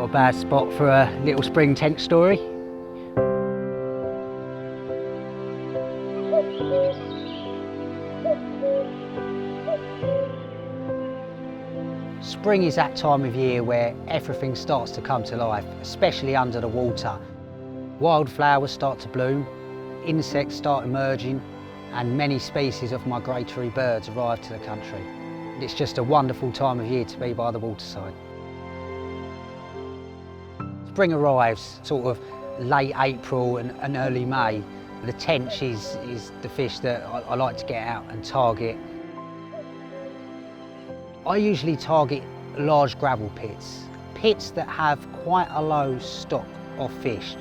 Not a bad spot for a little spring tench story. Spring is that time of year where everything starts to come to life, especially under the water. Wildflowers start to bloom, insects start emerging, and many species of migratory birds arrive to the country. It's just a wonderful time of year to be by the waterside. Spring arrives sort of late April and early May. The tench is the fish that I like to get out and target. I usually target large gravel pits that have quite a low stock of fish.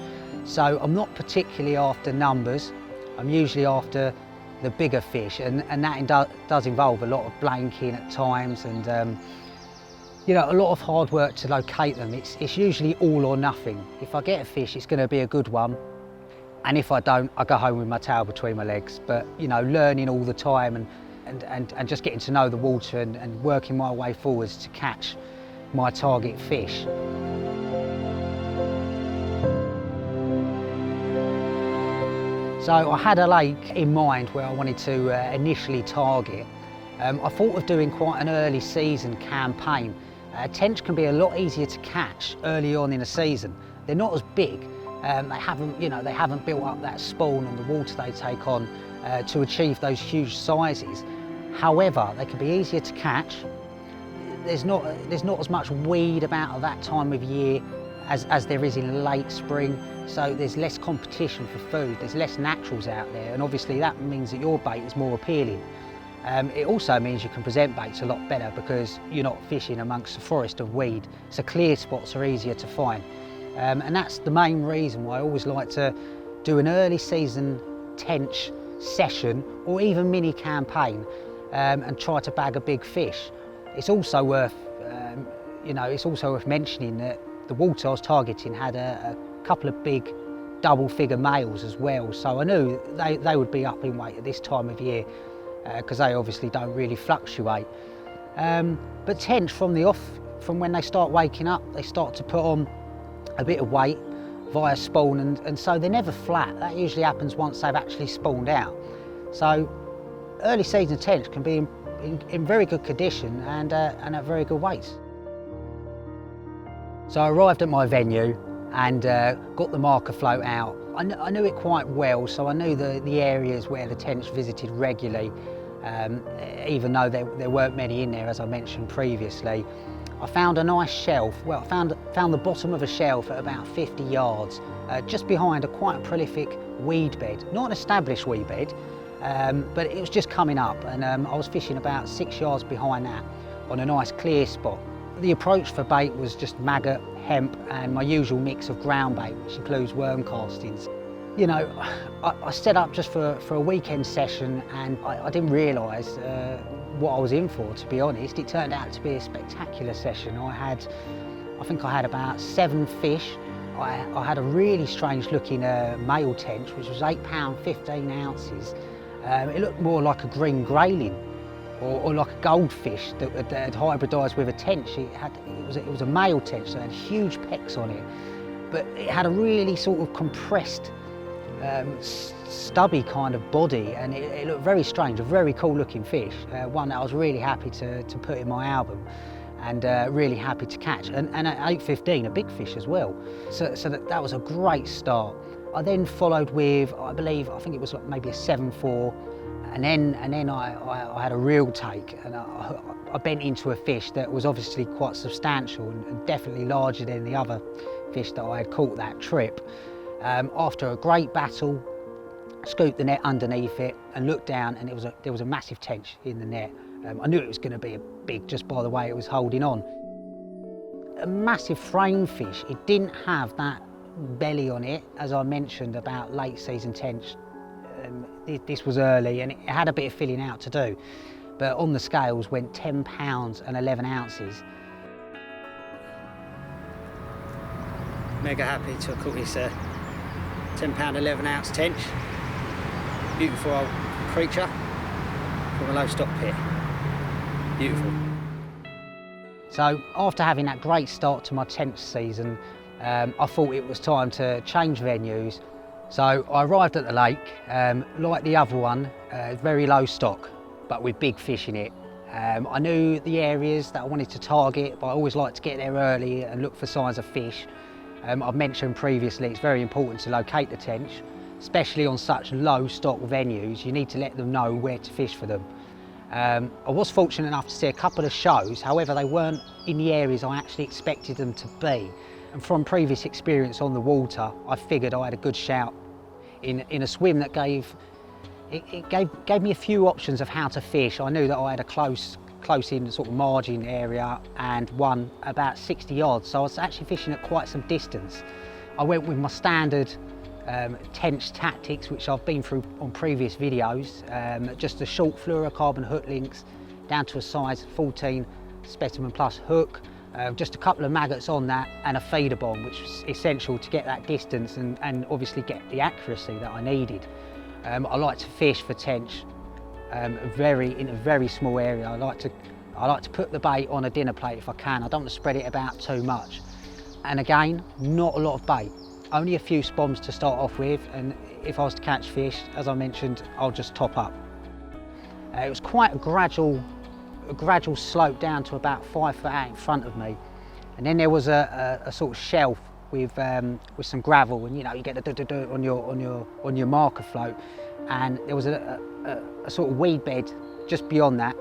So I'm not particularly after numbers, I'm usually after the bigger fish, and that does involve a lot of blanking at times and you know, a lot of hard work to locate them. It's usually all or nothing. If I get a fish, it's going to be a good one, and if I don't, I go home with my tail between my legs. But you know, learning all the time and just getting to know the water and working my way forwards to catch my target fish. So I had a lake in mind where I wanted to initially target. I thought of doing quite an early season campaign. Tench can be a lot easier to catch early on in a season. They're not as big. They haven't built up that spawn and the water they take on to achieve those huge sizes. However, they can be easier to catch. There's not as much weed about at that time of year as there is in late spring, so there's less competition for food, there's less naturals out there, and obviously that means that your bait is more appealing. It also means you can present baits a lot better because you're not fishing amongst a forest of weed, so clear spots are easier to find. And that's the main reason why I always like to do an early season tench session or even mini campaign and try to bag a big fish. It's also worth, mentioning that the water I was targeting had a couple of big double-figure males as well, so I knew they would be up in weight at this time of year because they obviously don't really fluctuate. But tench from when they start waking up, they start to put on a bit of weight via spawn, and so they're never flat. That usually happens once they've actually spawned out. So early season tench can be in very good condition and at very good weights. So I arrived at my venue and got the marker float out. I knew it quite well, so I knew the areas where the tench visited regularly, even though there weren't many in there, as I mentioned previously. I found a nice shelf. Well, I found the bottom of a shelf at about 50 yards, just behind a quite prolific weed bed. Not an established weed bed, but it was just coming up, and I was fishing about 6 yards behind that on a nice clear spot. The approach for bait was just maggot, hemp, and my usual mix of ground bait, which includes worm castings. You know, I set up just for a weekend session, and I didn't realise what I was in for, to be honest. It turned out to be a spectacular session. I think I had about 7 fish. I had a really strange looking male tench, which was 8 pound 15 ounces. It looked more like a green grayling or like a goldfish that had hybridised with a tench. It was a male tench, so it had huge pecks on it, but it had a really sort of compressed, stubby kind of body, and it looked very strange, a very cool looking fish, one that I was really happy to put in my album and really happy to catch, and at 8.15 a big fish as well, so that was a great start. I then followed with, I think it was like maybe a 7.4, and then I had a real take, and I bent into a fish that was obviously quite substantial and definitely larger than the other fish that I had caught that trip. After a great battle, scooped the net underneath it and looked down, and there was a massive tench in the net. I knew it was going to be big just by the way it was holding on. A massive frame fish. It didn't have that belly on it, as I mentioned about late season tench. This was early and it had a bit of filling out to do, but on the scales went 10 pounds and 11 ounces. Mega happy to have caught this 10 pound 11 ounce tench. Beautiful old creature from a low stock pit. Beautiful. So after having that great start to my tench season, I thought it was time to change venues. So I arrived at the lake, like the other one, very low stock, but with big fish in it. I knew the areas that I wanted to target, but I always like to get there early and look for signs of fish. I've mentioned previously it's very important to locate the tench, especially on such low stock venues. You need to let them know where to fish for them. I was fortunate enough to see a couple of shows, however they weren't in the areas I actually expected them to be. And from previous experience on the water, I figured I had a good shout in a swim that gave me a few options of how to fish. I knew that I had a close in sort of margin area and one about 60 yards, so I was actually fishing at quite some distance. I went with my standard tench tactics, which I've been through on previous videos, just a short fluorocarbon hook links down to a size 14 specimen plus hook, just a couple of maggots on that and a feeder bomb, which was essential to get that distance and obviously get the accuracy that I needed. I like to fish for tench in a very small area. I like to put the bait on a dinner plate if I can. I don't want to spread it about too much. And again, not a lot of bait. Only a few spoms to start off with, and if I was to catch fish, as I mentioned, I'll just top up. It was quite a gradual slope down to about 5 foot out in front of me, and then there was a sort of shelf with some gravel, and you get the dirt on your marker float, and there was a sort of weed bed just beyond that,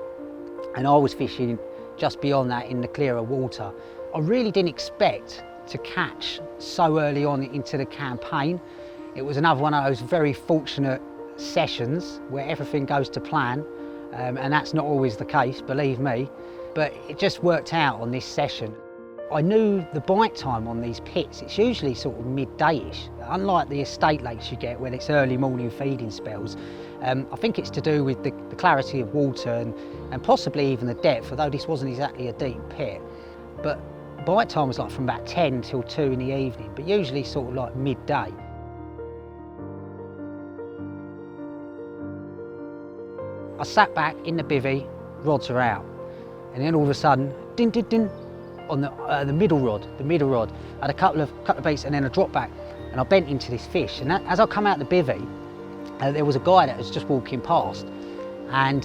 and I was fishing just beyond that in the clearer water. I really didn't expect to catch so early on into the campaign. It was another one of those very fortunate sessions where everything goes to plan, and that's not always the case, believe me, but it just worked out on this session. I knew the bite time on these pits, it's usually sort of midday-ish, unlike the estate lakes you get where it's early morning feeding spells. I think it's to do with the clarity of water and possibly even the depth, although this wasn't exactly a deep pit. But bite time was like from about 10 till 2 in the evening, but usually sort of like midday. I sat back in the bivvy, rods are out, and then all of a sudden, din din din, on the middle rod. I had a couple of baits and then a drop back, and I bent into this fish. And as I come out the bivvy, there was a guy that was just walking past, and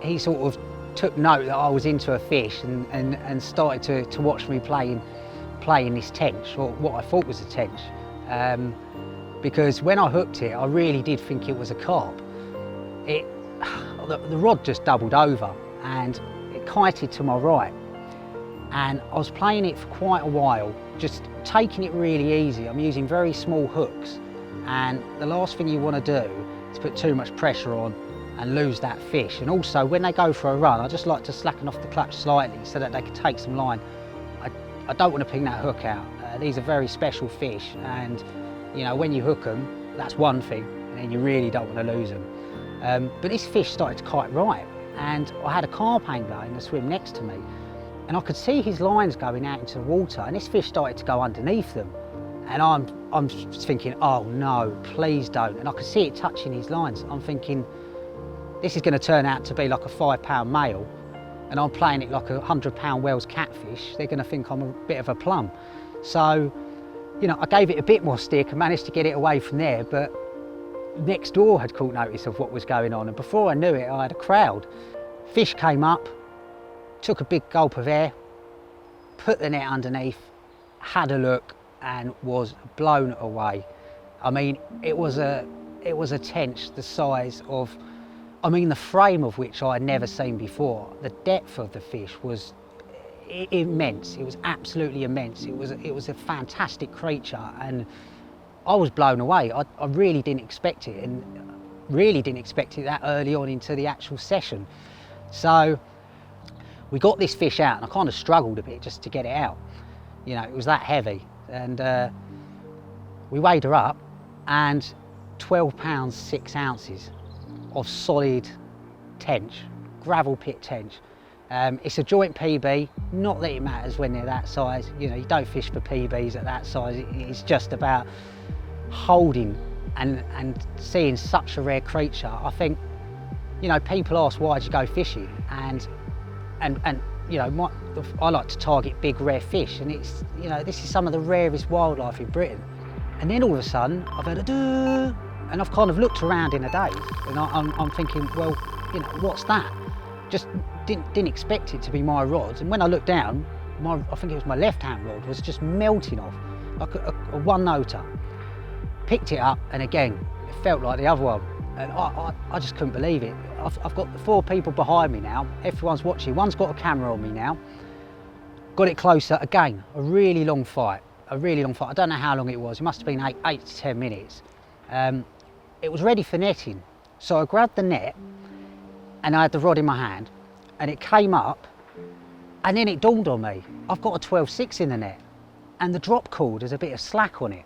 he sort of took note that I was into a fish and started to watch me playing this tench, or what I thought was a tench, because when I hooked it, I really did think it was a carp. The rod just doubled over and it kited to my right, and I was playing it for quite a while, just taking it really easy. I'm using very small hooks, and the last thing you want to do is put too much pressure on and lose that fish. And also when they go for a run, I just like to slacken off the clutch slightly so that they can take some line. I don't want to ping that hook out. These are very special fish, and when you hook them, that's one thing, and then you really don't want to lose them. But this fish started to kite right, and I had a carp angler in the swim next to me, and I could see his lines going out into the water, and this fish started to go underneath them. And I'm thinking, oh no, please don't. And I could see it touching his lines. I'm thinking, this is going to turn out to be like a 5-pound male, and I'm playing it like a 100-pound Wells catfish. They're going to think I'm a bit of a plum. So, I gave it a bit more stick and managed to get it away from there, but next door had caught notice of what was going on, and before I knew it, I had a crowd. Fish came up, took a big gulp of air, put the net underneath, had a look, and was blown away. I mean, it was a tench the size of, the frame of which I had never seen before. The depth of the fish was immense. It was absolutely immense. It was a fantastic creature, and I was blown away. I really didn't expect it, and really didn't expect it that early on into the actual session. So we got this fish out, and I kind of struggled a bit just to get it out. It was that heavy, and we weighed her up, and 12 pounds 6 ounces of solid tench, gravel pit tench. It's a joint PB, not that it matters when they're that size. You don't fish for PBs at that size. It's just about holding and seeing such a rare creature. I think, people ask, why did you go fishing? And you know, I like to target big rare fish, and it's, you know, this is some of the rarest wildlife in Britain. And then all of a sudden I've heard a doo, and I've kind of looked around in a daze, and I'm thinking, well, you know, what's that? Just didn't expect it to be my rod. And when I looked down, I think it was my left hand rod, was just melting off like a one-noter. Picked it up, and again, it felt like the other one. And I just couldn't believe it. I've got the 4 people behind me now. Everyone's watching. One's got a camera on me now. Got it closer. Again, a really long fight. A really long fight. I don't know how long it was. It must have been 8 to 10 minutes. It was ready for netting. So I grabbed the net, and I had the rod in my hand, and it came up, and then it dawned on me, I've got a 12-6 in the net, and the drop cord has a bit of slack on it.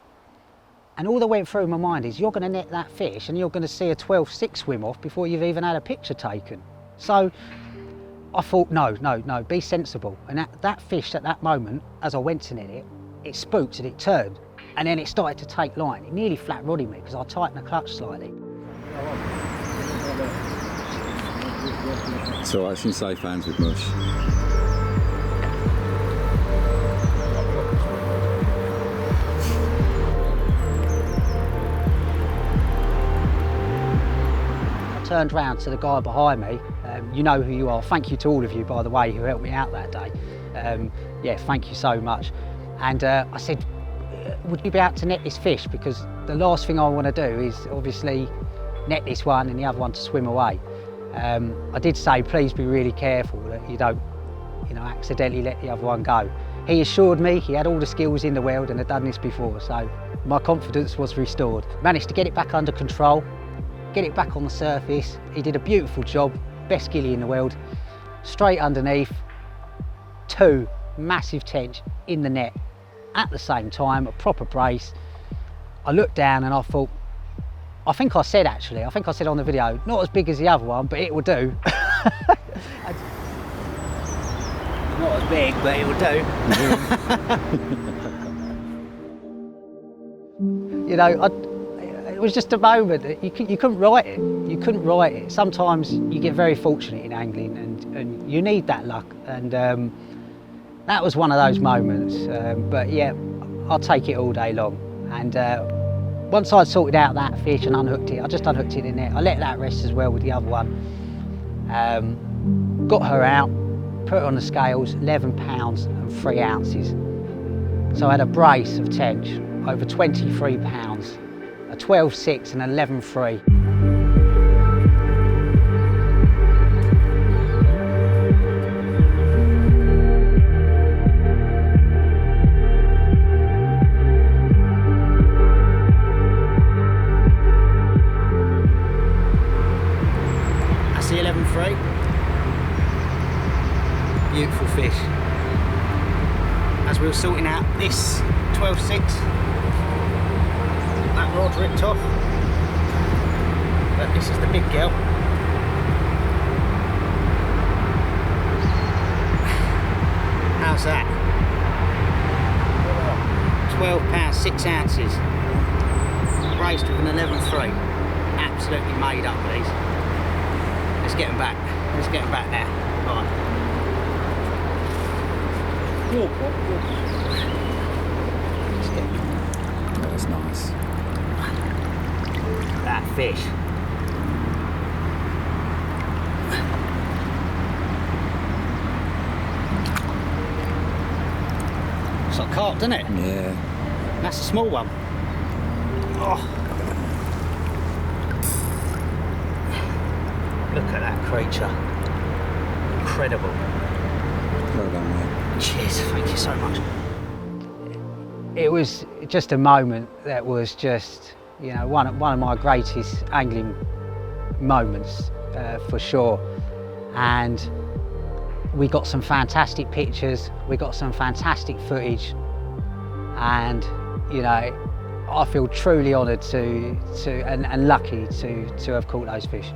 And all that went through my mind is, you're going to net that fish and you're going to see a 12-6 swim off before you've even had a picture taken. So I thought, no, be sensible. And that fish at that moment, as I went to net it, it spooked and it turned. And then it started to take line. It nearly flat rodded me because I tightened the clutch slightly. So I shouldn't say fans with mush. Turned round to the guy behind me. You know who you are. Thank you to all of you, by the way, who helped me out that day. Yeah, thank you so much. And I said, would you be able to net this fish? Because the last thing I want to do is obviously net this one and the other one to swim away. I did say, please be really careful that you don't, you know, accidentally let the other one go. He assured me he had all the skills in the world and had done this before, so my confidence was restored. Managed to get it back under control, get it back on the surface. He did a beautiful job, best gilly in the world. Straight underneath, 2 massive tench in the net at the same time, a proper brace. I looked down and I thought, I think I said on the video, not as big as the other one, but it will do. Not as big, but it will do. You know, it was just a moment. You couldn't write it. You couldn't write it. Sometimes you get very fortunate in angling, and you need that luck. And that was one of those moments. But yeah, I'll take it all day long. And once I'd sorted out that fish and unhooked it, I just unhooked it in there. I let that rest as well with the other one. Got her out, put her on the scales, 11 pounds and 3 ounces. So I had a brace of tench, over 23 pounds, a 12-6 and 11-3. That's the 11-3. Beautiful fish. As we were sorting out this 12-6, that rod ripped off, but this is the big girl. How's that? 12 pounds 6 ounces, braced with an 11-3. Absolutely made up these. Let's get them back. Let's get them back now. Right. That's nice. That fish. It's like carp, doesn't it? Yeah. That's a small one. Oh. Look at that creature. Incredible. Well done, mate. Cheers, thank you so much. It was just a moment that was just, you know, one of my greatest angling moments for sure. And we got some fantastic pictures, we got some fantastic footage, and you know, I feel truly honoured and lucky to have caught those fish.